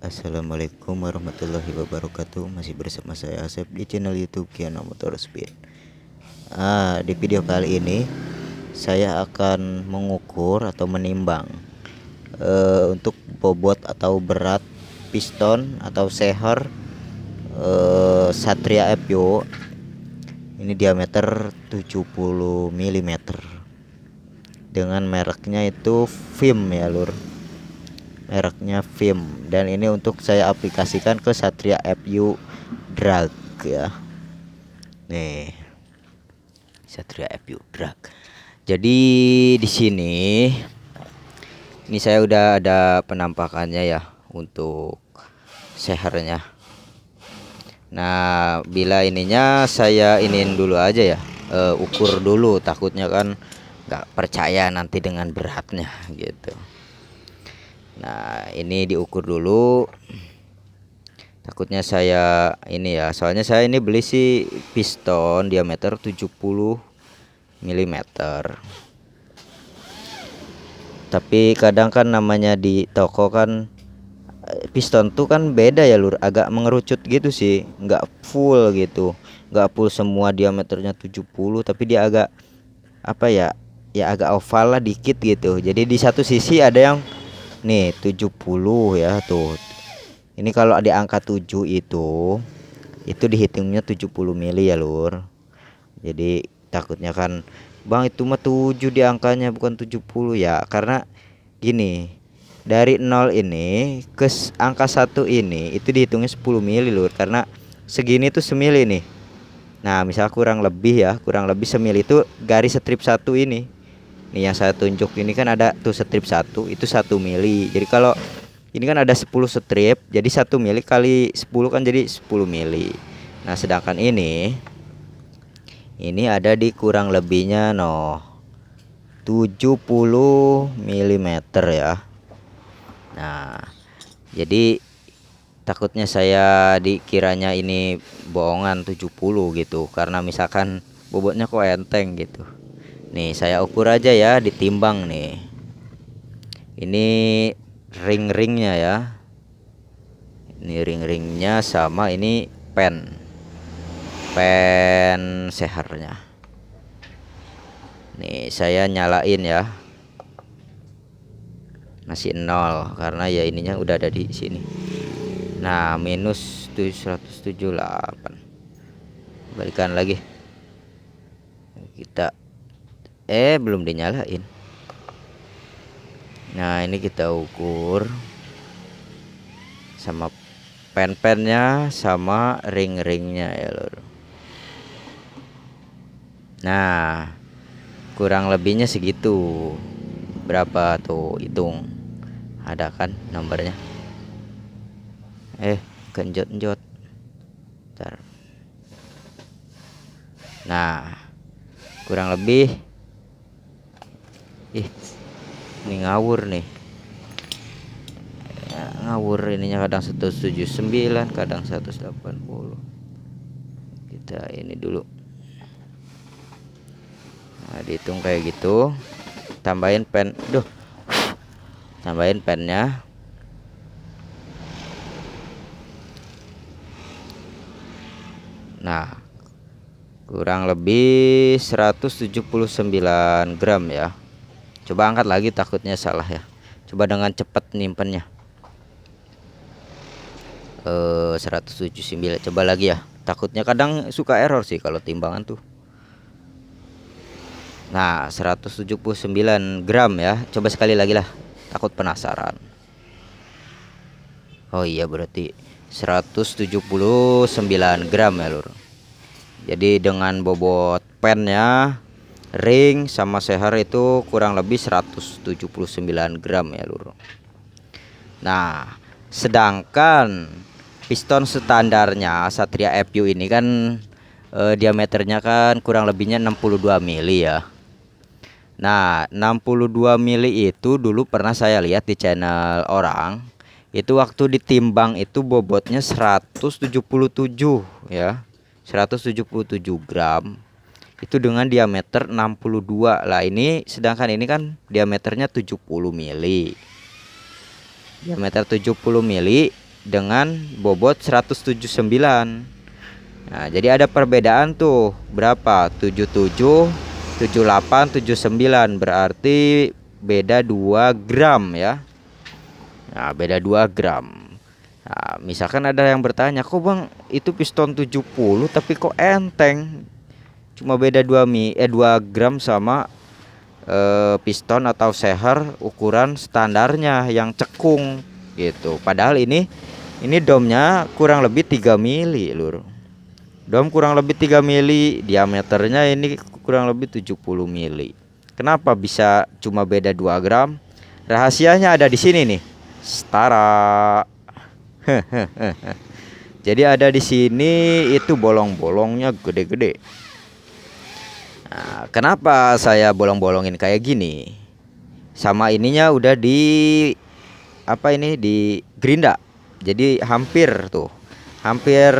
Assalamualaikum warahmatullahi wabarakatuh. Masih bersama saya Asep di channel YouTube Kiana Motorspin. Di video kali ini saya akan mengukur atau menimbang untuk bobot atau berat piston atau seher Satria FU. Ini diameter 70 mm dengan mereknya itu VIM ya lur, mereknya VIM, dan ini untuk saya aplikasikan ke Satria FU drag ya. Nih, Satria FU drag. Jadi di sini ini saya udah ada penampakannya ya untuk sehernya. Nah, bila ininya saya iniin dulu aja ya, ukur dulu, takutnya kan nggak percaya nanti dengan beratnya gitu. Nah, ini diukur dulu. Takutnya saya ini ya, soalnya saya ini beli sih piston diameter 70 mm. Tapi kadang kan namanya di toko kan piston tuh kan beda ya lur, agak mengerucut gitu sih, nggak full gitu. Nggak full semua diameternya 70, tapi dia agak apa ya? Ya agak oval lah dikit gitu. Jadi di satu sisi ada yang nih 70 ya tuh. Ini kalau di angka 7 itu dihitungnya 70 mili ya lur. Jadi takutnya kan Bang itu mah 7 di angkanya bukan 70 ya. Karena gini, dari 0 ini ke angka 1 ini itu dihitungnya 10 mili lur. Karena segini tuh semili nih. Nah misal kurang lebih semili itu garis strip 1 ini. Nih yang saya tunjuk ini kan ada tuh strip 1 itu 1 mili. Jadi kalau ini kan ada 10 strip, jadi 1 mili kali 10 kan jadi 10 mili. Nah sedangkan ini ada di kurang lebihnya 70 mm ya. Nah jadi takutnya saya dikiranya ini bohongan 70 gitu, karena misalkan bobotnya kok enteng gitu. Nih saya ukur aja ya, ditimbang nih. Ini ring-ringnya ya. Ini ring-ringnya sama ini pen sehernya. Nih saya nyalain ya. Masih 0 karena ya ininya udah ada di sini. Nah, minus 178. Balikan lagi. Kita belum dinyalain. Nah, ini kita ukur sama pen-pennya sama ring-ringnya ya lur. Nah kurang lebihnya segitu. Berapa tuh, hitung, ada kan nomornya. Kenjot-njot. Bentar. Nah kurang lebih ini ngawur nih ya, ngawur ininya, kadang 179 kadang 180. Kita ini dulu. Nah dihitung kayak gitu, tambahin tambahin pennya. Nah kurang lebih 179 gram ya. Coba angkat lagi, takutnya salah ya. Coba dengan cepat nyimpennya. 179, coba lagi ya. Takutnya kadang suka error sih kalau timbangan tuh. Nah 179 gram ya. Coba sekali lagi lah, takut penasaran. Oh iya berarti 179 gram ya lur. Jadi dengan bobot pennya, ring sama seher itu kurang lebih 179 gram ya lur. Nah sedangkan piston standarnya Satria FU ini kan diameternya kan kurang lebihnya 62 mili ya. Nah 62 mili itu dulu pernah saya lihat di channel orang, itu waktu ditimbang itu bobotnya 177 ya, 177 gram itu dengan diameter 62 lah. Ini sedangkan ini kan diameternya 70 mili, diameter 70 mili dengan bobot 179. Nah, jadi ada perbedaan tuh berapa? 77, 78, 79, berarti beda 2 gram ya. Nah, beda 2 gram. Nah, misalkan ada yang bertanya, "Kok Bang, itu piston 70 tapi kok enteng? Cuma beda 2 gram sama piston atau seher ukuran standarnya yang cekung gitu. Padahal ini domnya kurang lebih 3 mili, Lur. Dom kurang lebih 3 mili, diameternya ini kurang lebih 70 mili. Kenapa bisa cuma beda 2 gram? Rahasianya ada di sini nih. Setara. Jadi ada di sini itu bolong-bolongnya gede-gede. Nah, kenapa saya bolong-bolongin kayak gini? Sama ininya udah di apa ini, di gerinda. Jadi hampir tuh. Hampir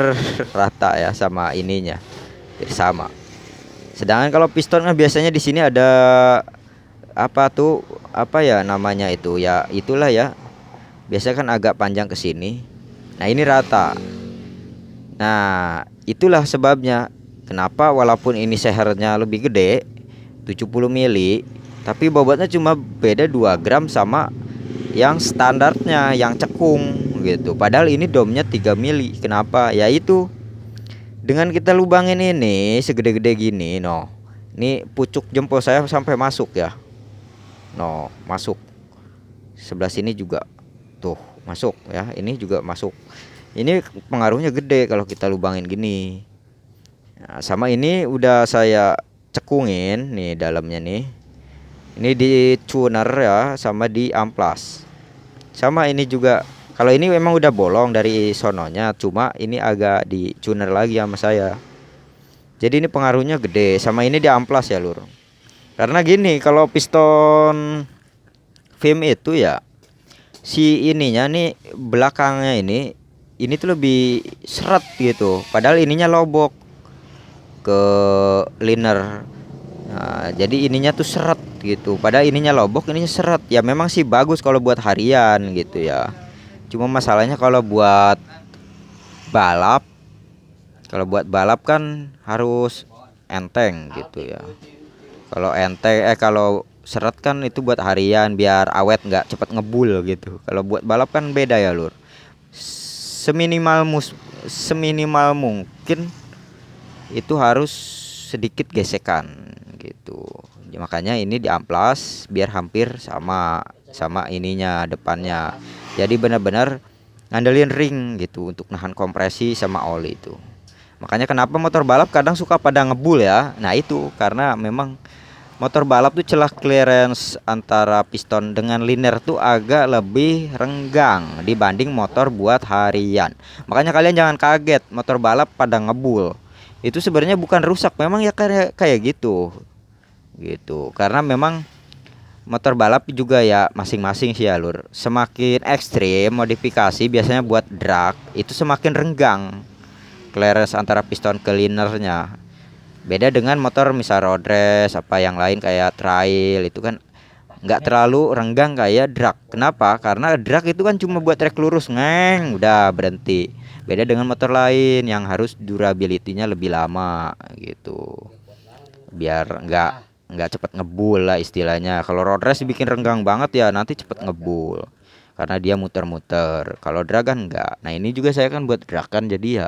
rata ya sama ininya. Jadi sama. Sedangkan kalau piston kan biasanya di sini ada apa tuh, apa ya namanya itu ya, itulah ya. Biasanya kan agak panjang ke sini. Nah, ini rata. Nah, itulah sebabnya kenapa walaupun ini sehernya lebih gede 70 mili, tapi bobotnya cuma beda 2 gram sama yang standarnya yang cekung gitu. Padahal ini domnya 3 mili. Kenapa? Ya itu, dengan kita lubangin ini segede-gede gini, no. Ini pucuk jempol saya sampai masuk ya. No, masuk. Sebelah sini juga tuh masuk ya. Ini juga masuk. Ini pengaruhnya gede kalau kita lubangin gini. Nah, sama ini udah saya cekungin nih dalamnya nih. Ini di tuner ya, sama di amplas. Sama ini juga. Kalau ini memang udah bolong dari sononya, cuma ini agak di tuner lagi sama saya. Jadi ini pengaruhnya gede. Sama ini di amplas ya, Lur. Karena gini, kalau piston film itu ya, si ininya nih belakangnya ini tuh lebih seret gitu. Padahal ininya lobok ke liner. Nah, jadi ininya tuh seret gitu. Padahal ininya lobok, ininya seret. Ya memang sih bagus kalau buat harian gitu ya. Cuma masalahnya balap, kalau buat balap kan harus enteng gitu ya. Kalau enteng kalau seret kan itu buat harian biar awet, nggak cepet ngebul gitu. Kalau buat balap kan beda ya, Lur. Seminimal mungkin itu harus sedikit gesekan gitu. Ya, makanya ini diamplas biar hampir sama ininya depannya. Jadi benar-benar ngandelin ring gitu untuk nahan kompresi sama oli itu. Makanya kenapa motor balap kadang suka pada ngebul ya. Nah, itu karena memang motor balap tuh celah clearance antara piston dengan liner tuh agak lebih renggang dibanding motor buat harian. Makanya kalian jangan kaget motor balap pada ngebul. Itu sebenarnya bukan rusak, memang ya kayak gitu. Gitu. Karena memang motor balap juga ya masing-masing sih ya, Lur. Semakin ekstrim modifikasi biasanya buat drag itu semakin renggang clearance antara piston ke linernya. Beda dengan motor misal road race apa yang lain kayak trail, itu kan nggak terlalu renggang kayak drag. Kenapa? Karena drag itu kan cuma buat trek lurus, udah berhenti. Beda dengan motor lain yang harus durability-nya lebih lama gitu. Biar nggak cepet ngebul lah istilahnya. Kalau road race bikin renggang banget ya nanti cepet ngebul karena dia muter-muter. Kalau drag kan enggak. Nah, ini juga saya kan buat drag kan, jadi ya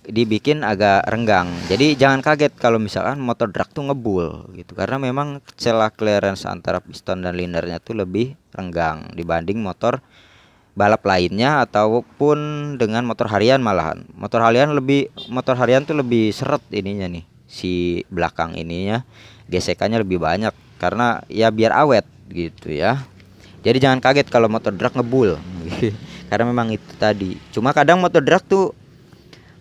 dibikin agak renggang. Jadi jangan kaget kalau misalkan motor drag tuh ngebul gitu, karena memang celah clearance antara piston dan linernya tuh lebih renggang dibanding motor balap lainnya ataupun dengan motor harian. Malahan motor harian tuh lebih seret ininya nih, si belakang ininya gesekannya lebih banyak karena ya biar awet gitu ya. Jadi jangan kaget kalau motor drag ngebul karena memang itu tadi. Cuma kadang motor drag tuh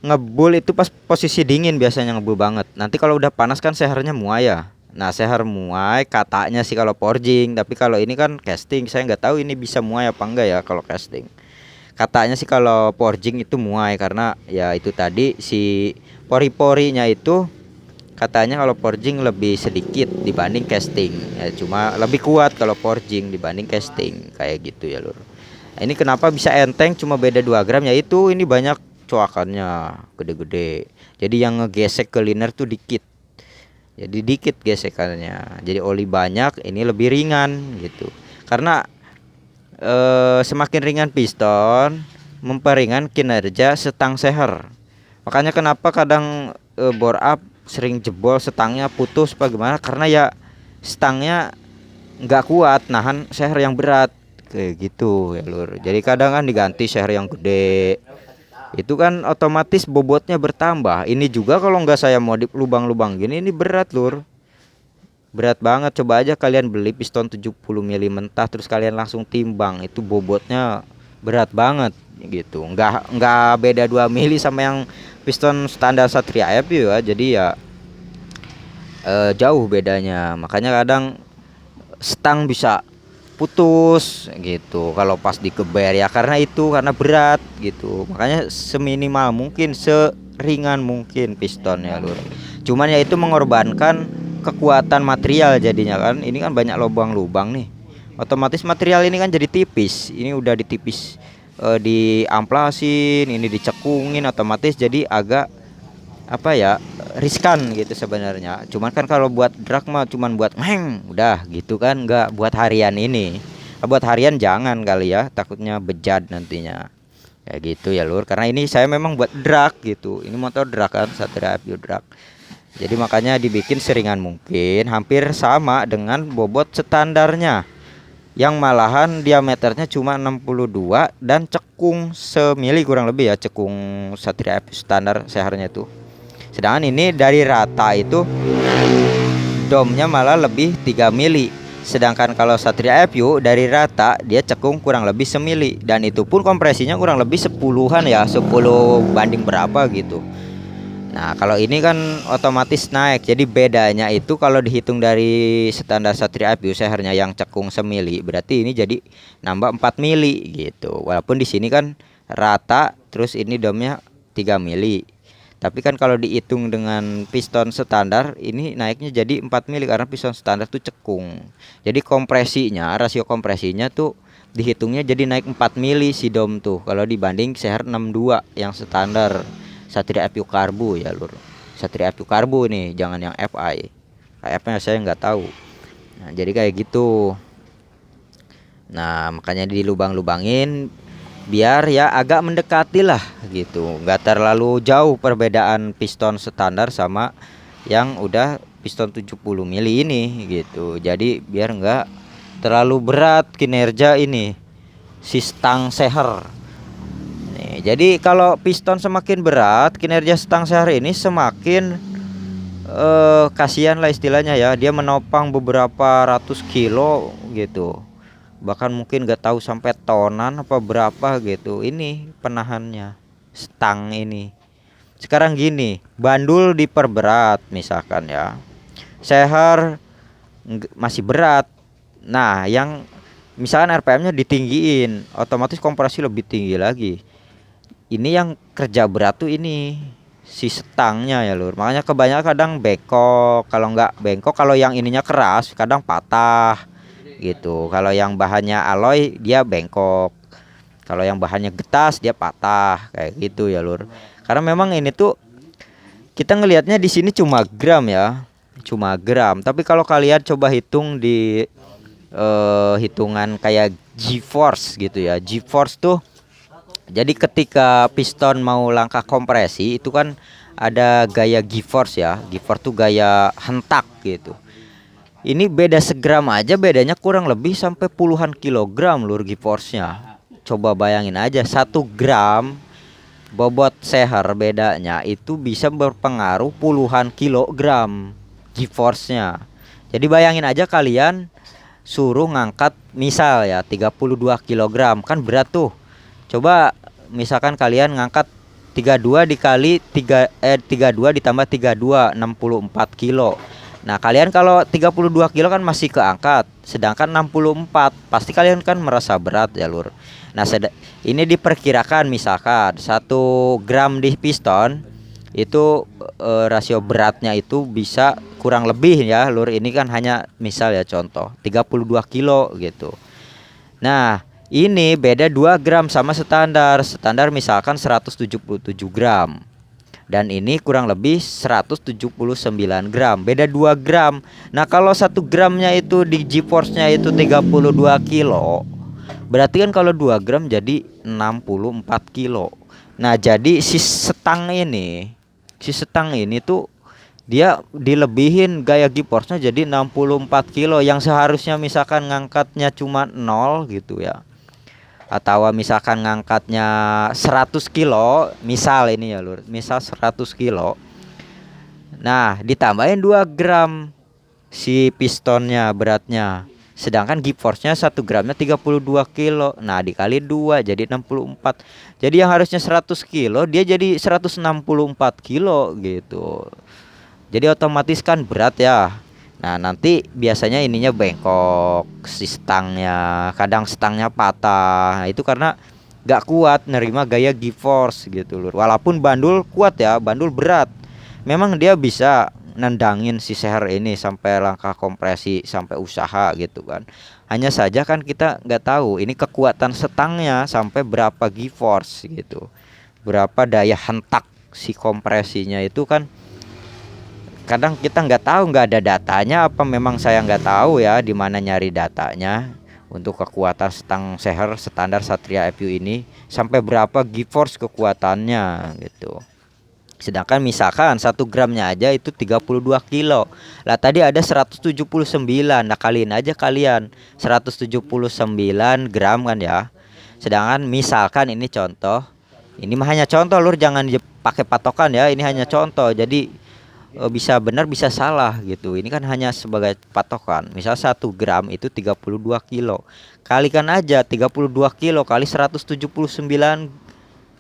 ngebul itu pas posisi dingin biasanya ngebul banget. Nanti kalau udah panas kan sehernya muai ya. Nah, seher muai katanya sih kalau forging, tapi kalau ini kan casting, saya nggak tahu ini bisa muai apa enggak ya kalau casting. Katanya sih kalau forging itu muai karena ya itu tadi si pori-porinya itu katanya kalau forging lebih sedikit dibanding casting. Ya cuma lebih kuat kalau forging dibanding casting kayak gitu ya, Lur. Nah, ini kenapa bisa enteng cuma beda 2 gram, yaitu ini banyak coakannya gede-gede. Jadi yang ngegesek ke liner tuh dikit. Jadi dikit gesekannya. Jadi oli banyak, ini lebih ringan gitu. Karena semakin ringan piston memperingan kinerja setang seher. Makanya kenapa kadang bore up sering jebol, setangnya putus apa gimana, karena ya stangnya nggak kuat nahan seher yang berat kayak gitu ya lur. Jadi kadang kan diganti seher yang gede, itu kan otomatis bobotnya bertambah. Ini juga kalau nggak saya modif lubang-lubang gini, ini berat lur, berat banget. Coba aja kalian beli piston 70 mili mentah terus kalian langsung timbang, itu bobotnya berat banget gitu. Nggak beda 2 mili sama yang piston standar Satria FU ya. Jadi ya jauh bedanya. Makanya kadang stang bisa putus gitu kalau pas dikeber ya, karena berat gitu. Makanya seminimal mungkin, seringan mungkin pistonnya lur. Cuman ya itu mengorbankan kekuatan material jadinya kan. Ini kan banyak lubang-lubang nih, otomatis material ini kan jadi tipis. Ini udah ditipis, diamplasin, ini dicekungin, otomatis jadi agak apa ya, riskan gitu sebenarnya. Cuman kan kalau buat drag mah cuman buat udah gitu kan, nggak buat harian ini. Buat harian jangan kali ya, takutnya bejat nantinya kayak gitu ya lur. Karena ini saya memang buat drag gitu, ini motor drag kan, Satria FU drag. Jadi makanya dibikin seringan mungkin, hampir sama dengan bobot standarnya, yang malahan diameternya cuma 62 dan cekung semili kurang lebih ya, cekung Satria FU standar seharnya tuh. Sedangkan ini dari rata itu domnya malah lebih 3 mili. Sedangkan kalau Satria FU dari rata dia cekung kurang lebih semili, dan itu pun kompresinya kurang lebih 10-an ya, 10 banding berapa gitu. Nah, kalau ini kan otomatis naik. Jadi bedanya itu kalau dihitung dari standar Satria FU sehernya yang cekung semili, berarti ini jadi nambah 4 mili gitu. Walaupun di sini kan rata, terus ini domnya 3 mili. Tapi kan kalau dihitung dengan piston standar ini naiknya jadi 4 mili karena piston standar tuh cekung. Jadi kompresinya, rasio kompresinya tuh dihitungnya jadi naik 4 mili si dom tuh kalau dibanding seher 62 yang standar Satria FU Karbu ya lur. Satria FU Karbu nih, jangan yang FI. KF-nya saya nggak tahu. Nah, jadi kayak gitu. Nah, makanya dilubang-lubangin biar ya agak mendekati lah gitu, nggak terlalu jauh perbedaan piston standar sama yang udah piston 70 mili ini gitu. Jadi biar nggak terlalu berat kinerja ini si stang seher nih. Jadi kalau piston semakin berat, kinerja stang seher ini semakin kasihan lah istilahnya ya, dia menopang beberapa ratus kilo gitu, bahkan mungkin gak tahu sampai tonan apa berapa gitu ini penahannya stang ini. Sekarang gini, bandul diperberat misalkan ya, seher masih berat. Nah, yang misalkan RPM-nya ditinggiin, otomatis kompresi lebih tinggi lagi. Ini yang kerja berat tuh ini si stangnya ya lur. Makanya kebanyakan kadang bengkok, kalau nggak bengkok, kalau yang ininya keras kadang patah gitu. Kalau yang bahannya alloy dia bengkok, kalau yang bahannya getas dia patah kayak gitu ya lur. Karena memang ini tuh kita ngelihatnya di sini cuma gram ya, cuma gram. Tapi kalau kalian coba hitung di hitungan kayak G-force gitu ya, G-force tuh jadi ketika piston mau langkah kompresi itu kan ada gaya G-force ya. G-force tuh gaya hentak gitu. Ini beda segram aja bedanya kurang lebih sampai puluhan kilogram lur G-force-nya. Coba bayangin aja 1 gram bobot seher bedanya itu bisa berpengaruh puluhan kilogram G-force-nya. Jadi bayangin aja kalian suruh ngangkat misal ya 32 kilogram, kan berat tuh. Coba misalkan kalian ngangkat 32 dikali 32 ditambah 32 64 kilo. Nah, kalian kalau 32 kilo kan masih keangkat, sedangkan 64 pasti kalian kan merasa berat ya lur. Nah, ini diperkirakan misalkan 1 gram di piston itu rasio beratnya itu bisa kurang lebih ya lur. Ini kan hanya misal ya contoh 32 kilo gitu. Nah, Ini beda 2 gram sama standar. Standar misalkan 177 gram. Dan ini kurang lebih 179 gram. Beda 2 gram. Nah, kalau 1 gramnya itu di GeForce-nya itu 32 kilo. Berarti kan kalau 2 gram jadi 64 kilo. Nah, jadi si setang ini tuh dia dilebihin gaya GeForce-nya jadi 64 kilo, yang seharusnya misalkan ngangkatnya cuma 0 gitu ya, atau misalkan ngangkatnya 100 kilo, misal ini ya lur, misal 100 kilo. Nah, ditambahin 2 gram si pistonnya beratnya. Sedangkan GeForce-nya 1 gramnya 32 kilo. Nah, dikali 2 jadi 64. Jadi yang harusnya 100 kilo dia jadi 164 kilo gitu. Jadi otomatis kan berat ya. Nah, nanti biasanya ininya bengkok si stangnya. Kadang stangnya patah. Nah, itu karena gak kuat nerima gaya GeForce gitu lur. Walaupun bandul kuat ya, bandul berat. Memang dia bisa nendangin si seher ini sampai langkah kompresi, sampai usaha gitu kan. Hanya saja kan kita nggak tahu ini kekuatan setangnya sampai berapa GeForce gitu. Berapa daya hentak si kompresinya itu kan kadang kita nggak tahu, nggak ada datanya, apa memang saya nggak tahu ya di mana nyari datanya untuk kekuatan stang seher standar Satria FU ini sampai berapa GeForce kekuatannya gitu. Sedangkan misalkan 1 gramnya aja itu 32 kilo. Lah tadi ada 179. Nah, kalian aja kalian 179 gram kan ya. Sedangkan misalkan ini contoh. Ini mah hanya contoh lur, jangan pakai patokan ya. Ini hanya contoh. Jadi bisa benar bisa salah gitu. Ini kan hanya sebagai patokan. Misal 1 gram itu 32 kilo. Kalikan aja 32 kilo kali 179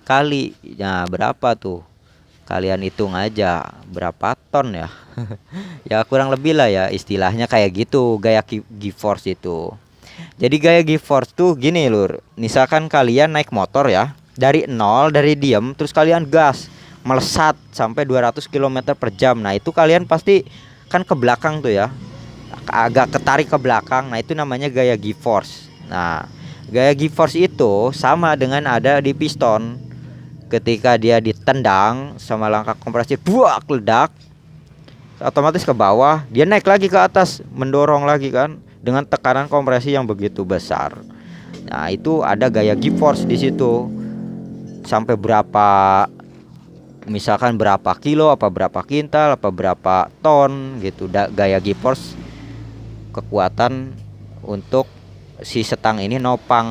kali. Nah, berapa tuh? Kalian hitung aja berapa ton ya. Ya kurang lebih lah ya, istilahnya kayak gitu gaya GeForce itu. Jadi gaya GeForce tuh gini lur. Misalkan kalian naik motor ya, dari nol, dari diem terus kalian gas melesat sampai 200 km per jam. Nah, itu kalian pasti kan ke belakang tuh ya, agak ketarik ke belakang. Nah, itu namanya gaya GeForce. Nah, gaya GeForce itu sama dengan ada di piston. Ketika dia ditendang sama langkah kompresi, buak, ledak, otomatis ke bawah, dia naik lagi ke atas, mendorong lagi kan dengan tekanan kompresi yang begitu besar. Nah, itu ada gaya GeForce di situ. Sampai berapa, misalkan berapa kilo, apa berapa kintal, apa berapa ton gitu. Gaya GeForce kekuatan untuk si setang ini nopang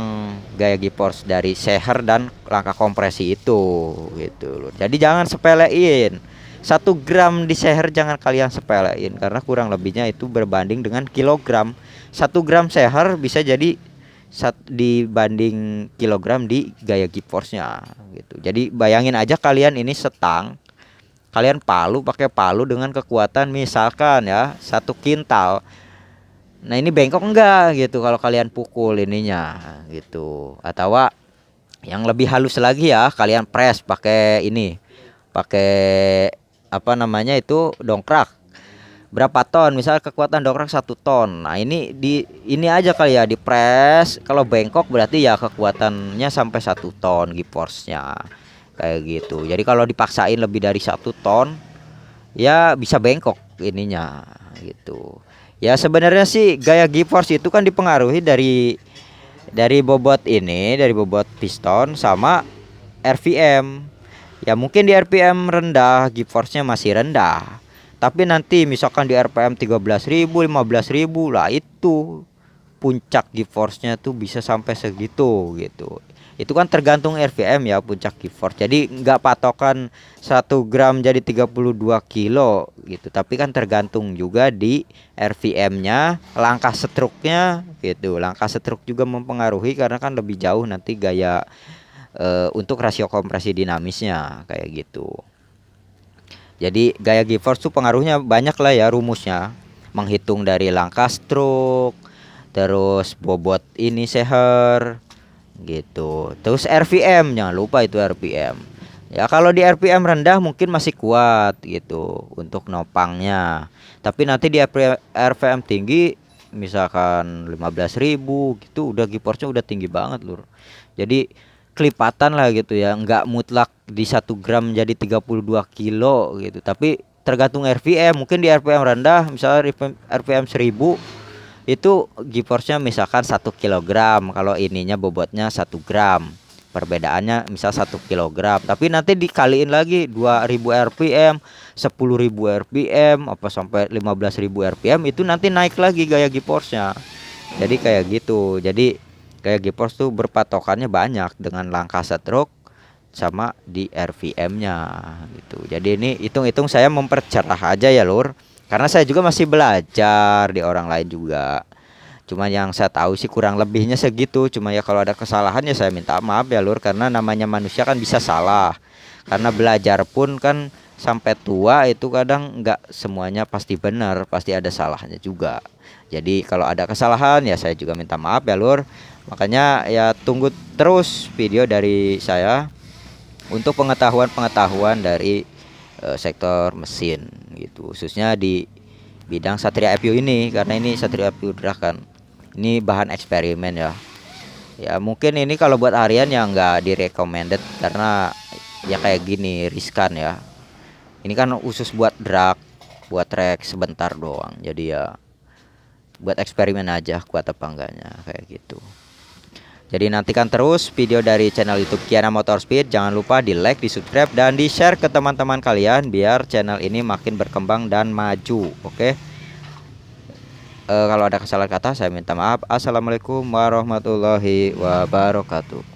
gaya GeForce dari seher dan langkah kompresi itu gitu loh. Jadi jangan sepelein 1 gram di seher, jangan kalian sepelein karena kurang lebihnya itu berbanding dengan kilogram. 1 gram seher bisa jadi dibanding kilogram di gaya GeForce-nya gitu. Jadi bayangin aja kalian ini setang, kalian pakai palu dengan kekuatan misalkan ya 1 kintal. Nah, ini bengkok enggak gitu kalau kalian pukul ininya gitu. Atau yang lebih halus lagi ya, kalian press pakai ini. Pakai apa namanya itu, dongkrak. Berapa ton? Misal kekuatan dongkrak 1 ton. Nah, ini aja kali ya di press. Kalau bengkok berarti ya kekuatannya sampai 1 ton GeForce-nya. Kayak gitu. Jadi kalau dipaksain lebih dari 1 ton ya bisa bengkok ininya gitu. Ya sebenarnya sih gaya GeForce itu kan dipengaruhi dari bobot ini, dari bobot piston sama RPM. Ya mungkin di RPM rendah GeForce-nya masih rendah. Tapi nanti misalkan di RPM 13.000, 15.000 lah, itu puncak GeForce-nya tuh bisa sampai segitu gitu. Itu kan tergantung RPM ya puncak GeForce. Jadi nggak patokan 1 gram jadi 32 kilo gitu. Tapi kan tergantung juga di RPM-nya, langkah stroke-nya gitu. Langkah stroke juga mempengaruhi karena kan lebih jauh nanti gaya untuk rasio kompresi dinamisnya kayak gitu. Jadi gaya GeForce tuh pengaruhnya banyak lah ya rumusnya. Menghitung dari langkah stroke, terus bobot ini seher gitu. Terus RPM, jangan lupa itu RPM. Ya kalau di RPM rendah mungkin masih kuat gitu untuk nopangnya. Tapi nanti di RPM tinggi misalkan 15.000 gitu, udah Giforce-nya udah tinggi banget lur. Jadi kelipatan lah gitu ya, nggak mutlak di 1 gram jadi 32 kilo gitu, tapi tergantung RPM. Mungkin di RPM rendah misalnya RPM 1000 itu Giforce-nya misalkan 1 kilogram, kalau ininya bobotnya 1 gram, perbedaannya misal 1 kilogram, tapi nanti dikaliin lagi 2000 RPM, 10.000 RPM apa sampai 15.000 RPM, itu nanti naik lagi gaya Giforce-nya. Jadi kayak gitu. Jadi kayak Giforce tuh berpatokannya banyak dengan langkah stroke sama di RPM-nya gitu. Jadi ini hitung-hitung saya mempercerah aja ya lur, karena saya juga masih belajar di orang lain juga. Cuma yang saya tahu sih kurang lebihnya segitu. Cuma ya kalau ada kesalahan ya saya minta maaf ya lur, karena namanya manusia kan bisa salah. Karena belajar pun kan sampai tua itu kadang nggak semuanya pasti benar, pasti ada salahnya juga. Jadi kalau ada kesalahan ya saya juga minta maaf ya lur. Makanya ya tunggu terus video dari saya untuk pengetahuan-pengetahuan dari sektor mesin gitu, khususnya di bidang Satria FPU ini, karena ini Satria FPU Drakan. Ini bahan eksperimen ya. Ya mungkin ini kalau buat harian ya nggak direcommended, karena ya kayak gini riskan ya. Ini kan khusus buat drag, buat trek sebentar doang. Jadi ya buat eksperimen aja kuat apa enggaknya kayak gitu. Jadi nantikan terus video dari channel YouTube Kiana Motorspeed. Jangan lupa di like, di subscribe, dan di share ke teman-teman kalian biar channel ini makin berkembang dan maju. Oke. Kalau ada kesalahan kata saya minta maaf. Assalamualaikum warahmatullahi wabarakatuh.